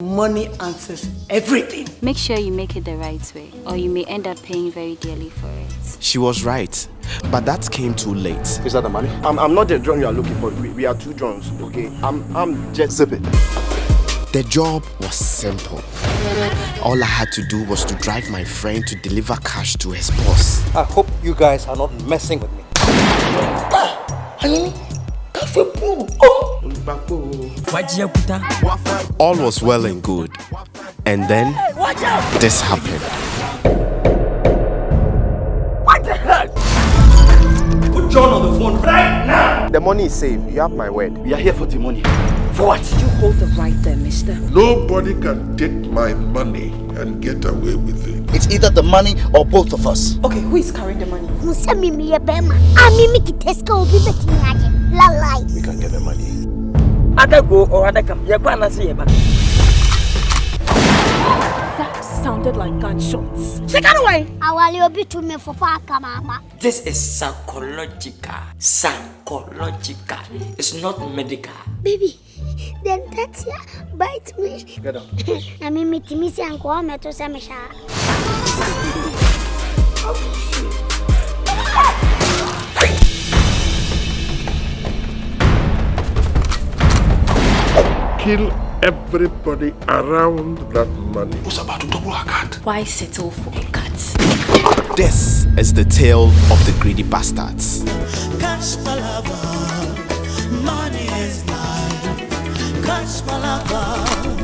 Money answers everything. Make sure you make it the right way, or you may end up paying very dearly for it. She was right, but that came too late. Is that the money? I'm not the drone you are looking for. We are two drones, okay? I'm just zipping. The job was simple. All I had to do was to drive my friend to deliver cash to his boss. I hope you guys are not messing with me. All was well and good. And then, this happened. What the heck? Put John on the phone right now. The money is safe. You have my word. We are here for the money. For what? You hold the right there, mister. Nobody can take my money and get away with it. It's either the money or both of us. Okay, who is carrying the money? We can get the money. Other go or other come. You're going to see about. That sounded like gunshots. Take it away. I will be to me for Paka, Mama. This is psychological. Psychological. It's not medical. Baby, then that's ya. Bite me. Get up. I mean, meet me and go home to Samisha. Kill everybody around that money. Who's about to double our cut? Why settle for a cut? This is the tale of the greedy bastards. Cash palava, money is life. Cash palava.